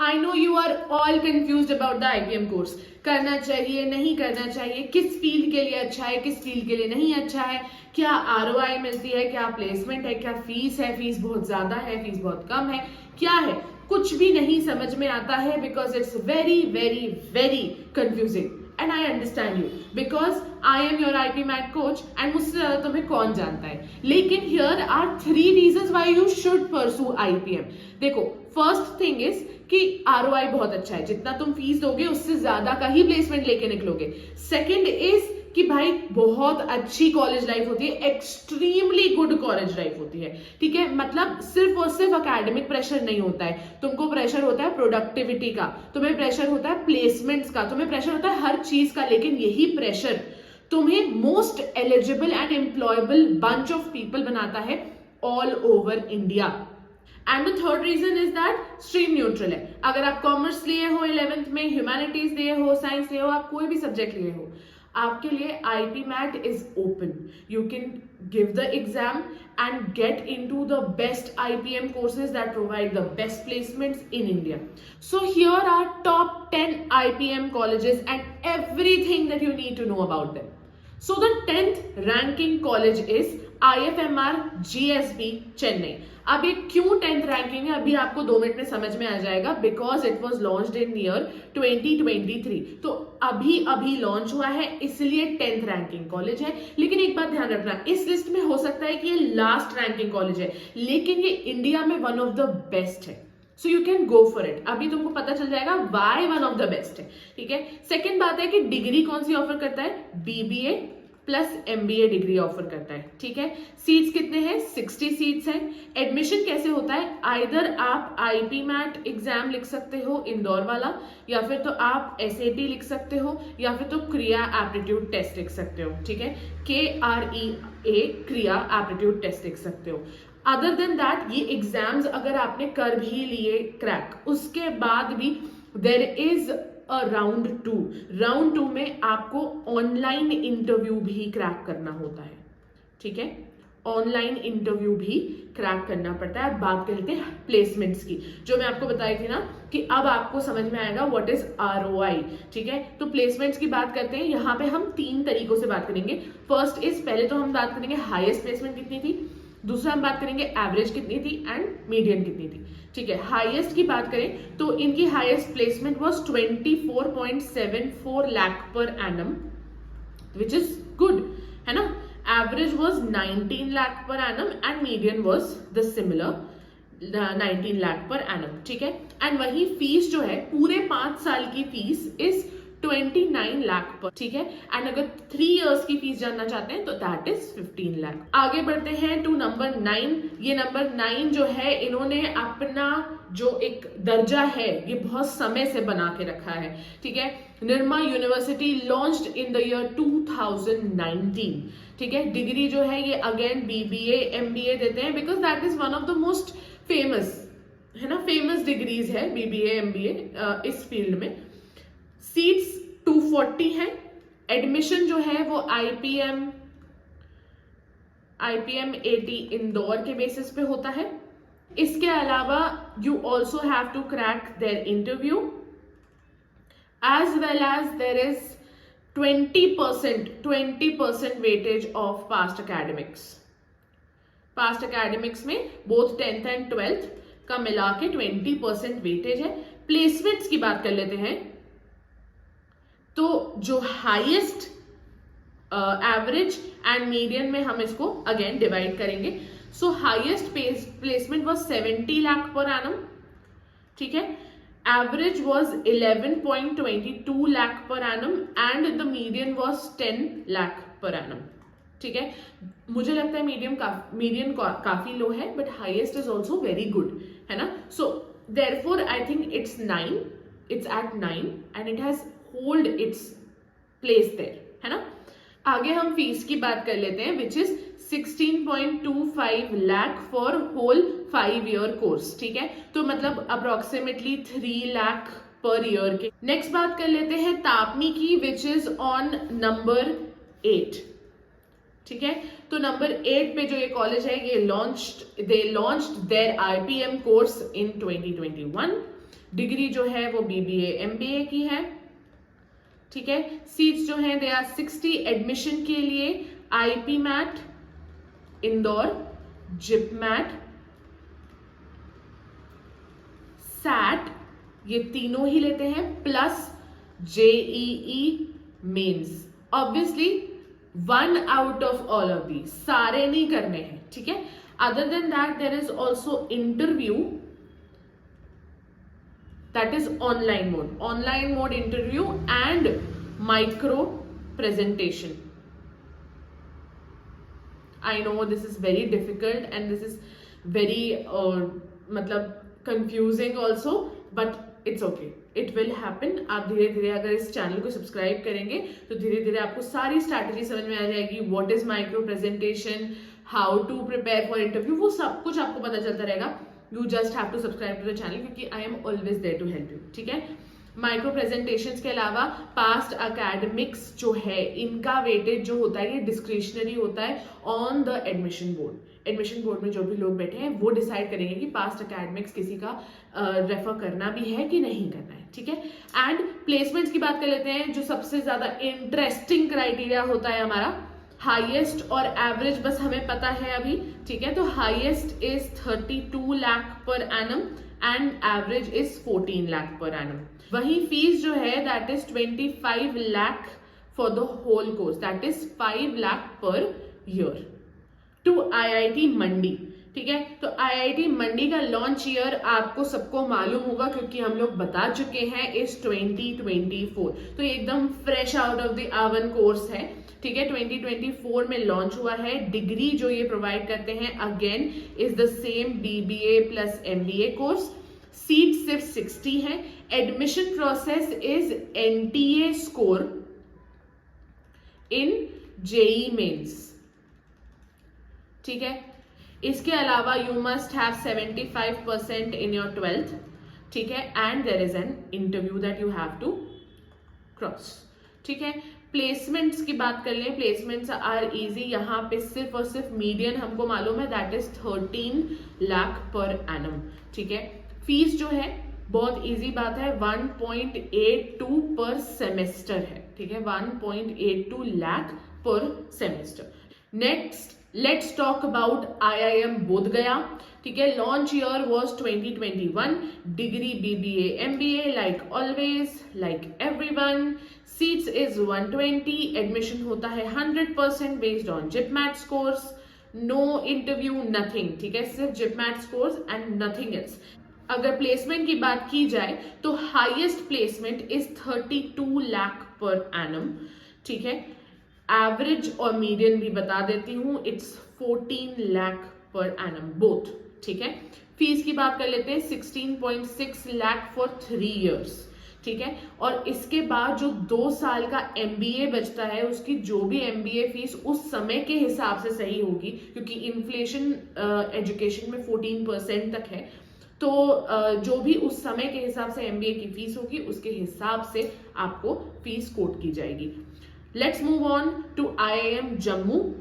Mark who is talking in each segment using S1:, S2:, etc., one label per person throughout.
S1: I know you are all confused about the IPM course, करना चाहिए नहीं करना चाहिए, किस फील्ड के लिए अच्छा है किस फील्ड के लिए नहीं अच्छा है, क्या आरओआई मिलती है, क्या प्लेसमेंट है, क्या फीस है, फीस बहुत ज्यादा है फीस बहुत कम है, क्या है, कुछ भी नहीं समझ में आता है because it's very very very confusing and I understand you because I am your IPMAT coach and मुझसे ज्यादा तुम्हें कौन जानता है। लेकिन here are 3 reasons why you should pursue IPM. देखो, फर्स्ट थिंग इज कि आरओआई बहुत अच्छा है, जितना तुम फीस दोगे उससे ज्यादा का ही प्लेसमेंट लेके निकलोगे। सेकंड इज कि भाई बहुत अच्छी कॉलेज लाइफ होती है, एक्सट्रीमली गुड कॉलेज लाइफ होती है, ठीक है। मतलब सिर्फ और सिर्फ एकेडमिक प्रेशर नहीं होता है, तुमको प्रेशर होता है प्रोडक्टिविटी का, तुम्हें प्रेशर होता है प्लेसमेंट्स का, तुम्हें प्रेशर होता है हर चीज का। लेकिन यही प्रेशर तुम्हें most eligible and employable bunch of people बनाता है all over India. And the third reason is that stream neutral है। अगर आप कॉमर्स लिए हो 11th में, ह्यूमैनिटीज लिए हो, साइंस लिए हो, आप कोई भी सब्जेक्ट लिए हो, आपके लिए IPMAT is open. You can give the exam and get into the best IPM courses that provide the best placements in India. So here are top 10 IPM colleges and everything that you need to know about them. So the 10th ranking college is IFMR GSB Chennai. अब ये क्यों 10th ranking है अभी आपको 2 minute में समझ में आ जाएगा, because it was launched in year 2023। तो अभी लॉन्च हुआ है इसलिए 10th रैंकिंग कॉलेज है। लेकिन एक बात ध्यान रखना, इस लिस्ट में हो सकता है कि ये लास्ट रैंकिंग कॉलेज है, लेकिन ये इंडिया में वन ऑफ द बेस्ट है। So you can go for it. अभी तुमको पता चल जाएगा why one of the best है, ठीक है। सेकेंड बात है कि डिग्री कौन सी ऑफर करता है, BBA plus MBA degree offer करता है, ठीक है। सीट्स कितने हैं, 60 सीट्स हैं। एडमिशन कैसे होता है, आइदर आप आईपी मैट एग्जाम लिख सकते हो इंदौर वाला, या फिर तो आप एसएटी लिख सकते हो, या फिर तो क्रिया एप्टीट्यूड टेस्ट लिख सकते हो, ठीक है। KREA क्रिया एप्टीट्यूड टेस्ट लिख सकते हो। अदर देन दैट ये एग्जाम्स अगर आपने कर भी लिए क्रैक, उसके बाद भी देयर इज राउंड 2 में आपको ऑनलाइन इंटरव्यू भी क्रैक करना होता है, ठीक है। ऑनलाइन इंटरव्यू भी क्रैक करना पड़ता है। बात करते हैं प्लेसमेंट्स की, जो मैं आपको बताई थी ना कि अब आपको समझ में आएगा व्हाट इज आरओआई, ठीक है। तो प्लेसमेंट्स की बात करते हैं, यहाँ पे हम 3 तरीकों से बात करेंगे। फर्स्ट इज, पहले तो हम बात करेंगे हाईएस्ट प्लेसमेंट कितनी थी, दूसरा हम बात करेंगे एवरेज कितनी थी एंड मीडियन कितनी थी, ठीक है। हाईएस्ट की बात करें तो इनकी highest placement was 24.74 lakh per annum, which is good, है ना। Average was 19 lakh per annum and median was the similar 19 lakh per annum, ठीक है। एंड वही फीस जो है पूरे 5 साल की फीस इज 29 लाख पर, ठीक है। एंड अगर 3 इयर्स की फीस जानना चाहते हैं तो दैट इज 15 लाख। आगे बढ़ते हैं टू नंबर 9। ये नंबर 9 जो है, इन्होंने अपना जो एक दर्जा है ये बहुत समय से बना के रखा है, ठीक है। Nirma university launched in the year 2019, ठीक है। डिग्री जो है ये अगेन बीबीए एमबीए देते हैं, because that is one of the most famous, है ना, फेमस डिग्रीज है बीबीए एमबीए इस फील्ड में। सीट्स 240 है। एडमिशन जो है वो आईपीएम 80 इंदौर के बेसिस पे होता है। इसके अलावा you also have to crack their interview, as well as there is 20% weightage of past academics. Past academics में बोथ 10th एंड 12th का मिला के 20% वेटेज है। प्लेसमेंट्स की बात कर लेते हैं, तो जो हाईएस्ट एवरेज एंड मीडियन में हम इसको अगेन डिवाइड करेंगे। सो highest placement was 70 lakh per annum, ठीक है। Average was 11.22 lakh per annum and the median was 10 lakh per annum, ठीक है। मुझे लगता है मीडियन काफी लो है, but highest is also very good, है ना। So therefore I think it's at 9 and it has hold its place there, है ना। आगे हम फीस की बात कर लेते हैं, which is 16.25 lakh for whole 5 year course, ठीक है। तो मतलब अप्रोक्सीमेटली 3 लाख पर ईयर के। नेक्स्ट बात कर लेते हैं तापनी की, विच इज ऑन नंबर 8, ठीक है। तो नंबर 8 पे जो ये कॉलेज है, ये launched their IPM course in 2021, degree जो है वो BBA MBA की है, ठीक है। सीट्स जो हैं दे आर 60। एडमिशन के लिए IP MAT, Indore, JIPMAT, SAT, ये तीनों ही लेते हैं, plus JEE mains. Obviously 1 out of all of these, सारे नहीं करने हैं, ठीक है। Other than that there is also interview, that is online mode interview and micro presentation. I know this is very difficult and this is very मतलब confusing also, but it's okay, it will happen. आप धीरे धीरे अगर इस channel को subscribe करेंगे तो धीरे धीरे आपको सारी स्ट्रैटेजी समझ में आ जाएगी। What is micro presentation, how to prepare for interview, वो सब कुछ आपको पता चलता रहेगा। You just have to subscribe to the channel क्योंकि I am always there to help you, ठीक है। माइक्रो प्रेजेंटेशंस के अलावा पास्ट अकेडमिक्स जो है इनका वेटेज जो होता है ये डिस्क्रिशनरी होता है on the admission board. Admission board में जो भी लोग बैठे हैं वो डिसाइड करेंगे कि पास्ट अकेडमिक्स किसी का रेफर करना भी है कि नहीं करना है, ठीक है। एंड प्लेसमेंट्स की बात कर लेते हैं। जो सबसे ज्यादा इंटरेस्टिंग क्राइटेरिया होता है हमारा, हाईएस्ट और एवरेज बस हमें पता है अभी, ठीक है। तो highest is 32 lakh per annum and average is 14 lakh per annum. वही फीस जो है that is 25 lakh for the whole course, that is 5 lakh per year to IIT मंडी, ठीक है। तो IIT मंडी का लॉन्च ईयर आपको सबको मालूम होगा क्योंकि हम लोग बता चुके हैं इस 2024। तो एकदम fresh out of the oven course है, ठीक है। 2024 में लॉन्च हुआ है। डिग्री जो ये प्रोवाइड करते हैं again is the same BBA plus MBA course. Seat सिर्फ 60 है। Admission process is NTA score in JEE mains, ठीक है। इसके अलावा you must have 75% in your 12th, ठीक है। And there is an interview that you have to cross, ठीक है। प्लेसमेंट्स की बात कर लें, प्लेसमेंट्स आर इजी। यहाँ पे सिर्फ और सिर्फ मीडियन हमको मालूम है that is 13 lakh per annum, ठीक है। फीस जो है बहुत इजी बात है, 1.82 पर सेमेस्टर है, ठीक है। 1.82 लाख पर semester. Next let's talk about IIM Bodhgaya, ठीक है। Launch year was 2021। Degree BBA MBA like always, like everyone. Seats is 120। Admission होता है 100% based on JIPMAT scores. No interview, nothing, ठीक है। सिर्फ JIPMAT scores and nothing else. अगर placement की बात की जाए तो highest placement is 32 lakh per annum, ठीक है। एवरेज और मीडियन भी बता देती हूं, it's 14 lakh per annum both, ठीक है। फीस की बात कर लेते हैं, 16.6 लाख फॉर 3 इयर्स, ठीक है। और इसके बाद जो 2 साल का MBA बचता है उसकी जो भी MBA फीस उस समय के हिसाब से सही होगी क्योंकि इन्फ्लेशन एजुकेशन में 14% तक है। तो जो भी उस समय के हिसाब से MBA की फीस होगी उसके हिसाब से आपको फीस कोट की जाएगी। Let's move on to IIM Jammu.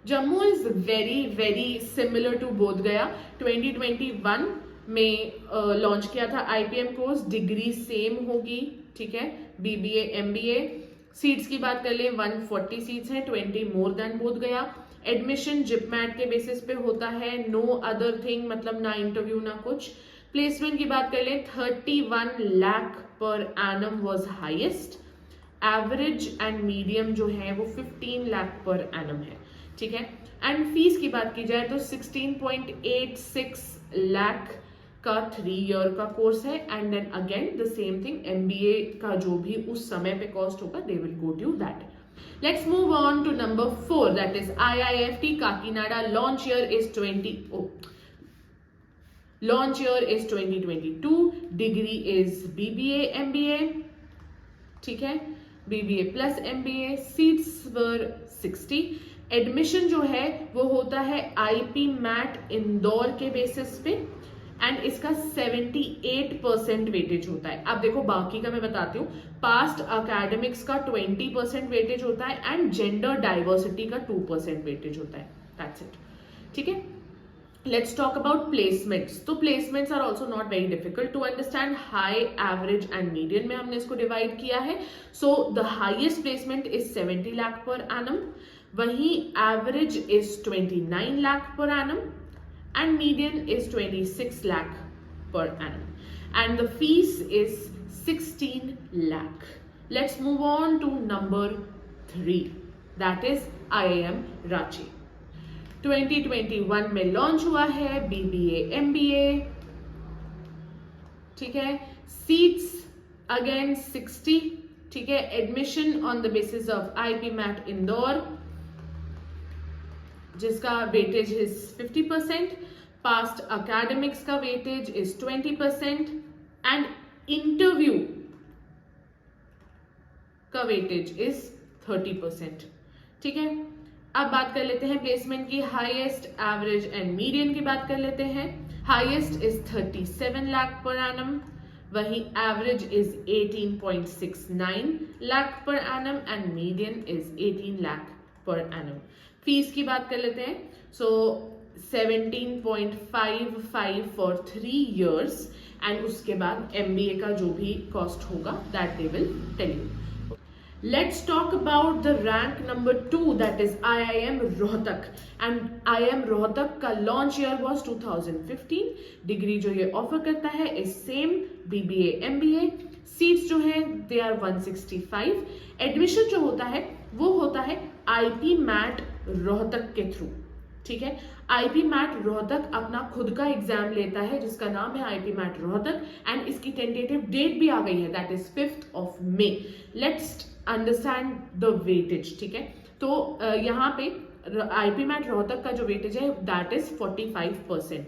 S1: Jammu is very similar to Bodhgaya. 2021 में लॉन्च किया था IPM कोर्स। डिग्री सेम होगी, ठीक है, BBA MBA। सीट्स की बात कर ले, 140 सीट्स हैं, 20 मोर देन बोधगया। एडमिशन जिपमैट के बेसिस पे होता है, नो अदर थिंग, मतलब ना इंटरव्यू ना कुछ। प्लेसमेंट की बात कर ले, 31 lakh per annum was highest. Average and medium जो है वो 15 लाख पर एनम है, ठीक है। एंड फीस की बात की जाए तो 16.86 लाख का 3 ईयर का कोर्स है। And then again the same thing, MBA का जो भी उस समय पे कॉस्ट होगा they will go to that. Let's move on to number 4 that is IIFT Kakinada. Launch year is 2022। Degree is BBA MBA, ठीक है, BBA plus MBA। Seats were 60। Admission जो है वो होता है IP मैट इंदौर के बेसिस पे एंड इसका 78% वेटेज होता है। अब देखो बाकी का मैं बताती हूँ। पास्ट अकेडमिक्स का 20% वेटेज होता है एंड जेंडर डाइवर्सिटी का 2% वेटेज होता है, दैट्स इट, ठीक है। Let's talk about placements. तो placements are also not very difficult to understand. High, average and median में हमने इसको divide किया है. So the highest placement is 70 lakh per annum. वहीं average is 29 lakh per annum and median is 26 lakh per annum. And the fees is 16 lakh. Let's move on to number 3. That is IIM Ranchi. 2021 में launch हुआ है BBA MBA. ठीक है. Seats again 60. ठीक है. Admission on the basis of IP MAT Indore, जिसका weightage is 50%. Past academics का weightage is 20% and interview का वेटेज इज 30%. ठीक है. अब बात कर लेते हैं प्लेसमेंट की. हाईएस्ट, एवरेज एंड मीडियन की बात कर लेते हैं. Highest is 37 lakh per annum, वहीं average is 18.69 lakh per annum and median is 18 lakh per annum. Fees की बात कर लेते हैं. सो 17.55 फॉर 3 years एंड उसके बाद MBA का जो भी कॉस्ट होगा that they will tell you. Let's talk about the rank number 2, that is IIM Rohtak. And IIM Rohtak का launch year was 2015. डिग्री जो ये ऑफर करता है is same BBA MBA. Seats जो है they are 165. एडमिशन जो होता है वो होता है IP MAT रोहतक के थ्रू. ठीक है. IP MAT रोहतक अपना खुद का एग्जाम लेता है जिसका नाम है IP MAT रोहतक एंड इसकी टेंटेटिव डेट भी आ गई है, that is 5th May. Let's understand the weightage. ठीक है. तो यहाँ पे IP MAT रोहतक का जो वेटेज है दैट इज 45%.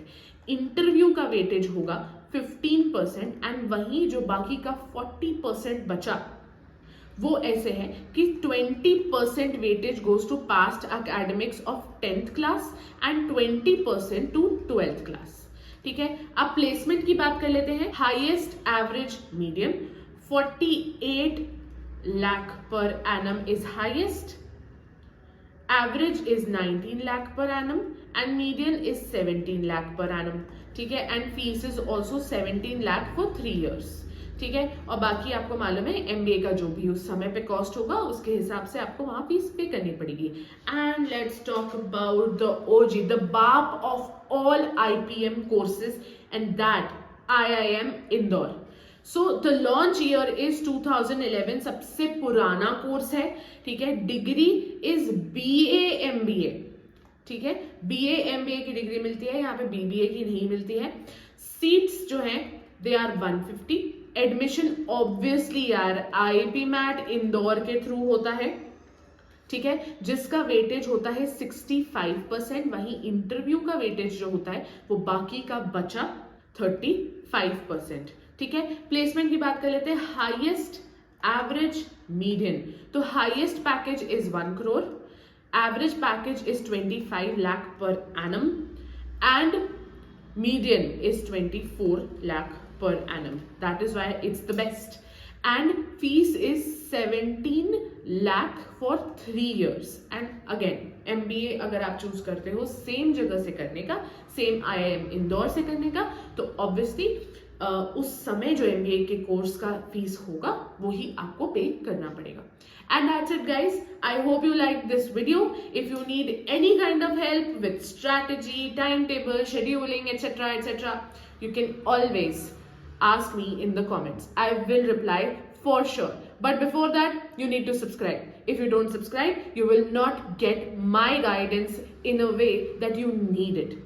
S1: इंटरव्यू का वेटेज होगा 15% एंड वहीं जो बाकी का 40% बचा वो ऐसे है कि 20% weightage goes to past academics of 10th class and 20% to 12th class. ठीक है. अब प्लेसमेंट की बात कर लेते हैं. Highest, average, medium. 48 lakh per annum is highest, average is 19 lakh per annum and median is 17 lakh per annum. ठीक है. and fees is also 17 lakh for 3 years. ठीक है. और बाकी आपको मालूम है MBA का जो भी उस समय पे कॉस्ट होगा उसके हिसाब से आपको वहां फीस पे करनी पड़ेगी. And let's talk about the OG, the बाप of all IPM courses and that IIM Indore. So the launch year is 2011. सबसे पुराना कोर्स है. ठीक है. Degree is BA MBA. ठीक है. BA MBA की डिग्री मिलती है, यहाँ पे BBA की नहीं मिलती है. सीट्स जो हैं दे आर 150. एडमिशन ऑब्वियसली यार IP MAT इंदौर के थ्रू होता है. ठीक है. जिसका वेटेज होता है 65%. वहीं इंटरव्यू का वेटेज जो होता है वो बाकी का बचा 35%. ठीक है. प्लेसमेंट की बात कर लेते हैं. Highest, average, median. तो highest package is 1 crore, average package is 25 lakh per annum and median is 24 lakh per annum. That is why it's the best. And fees is 17 lakh for 3 years. And again MBA अगर आप choose करते हो same जगह से करने का, same IIM Indore से करने का, तो ऑब्वियसली उस समय जो MBA के कोर्स का फीस होगा वो ही आपको पे करना पड़ेगा. And that's it guys. I hope you liked this video. If you need any kind of help with strategy, timetable, scheduling, etc., you can always ask me in the comments. I will reply for sure. But before that, you need to subscribe. If you don't subscribe, you will not get my guidance in a way that you need it.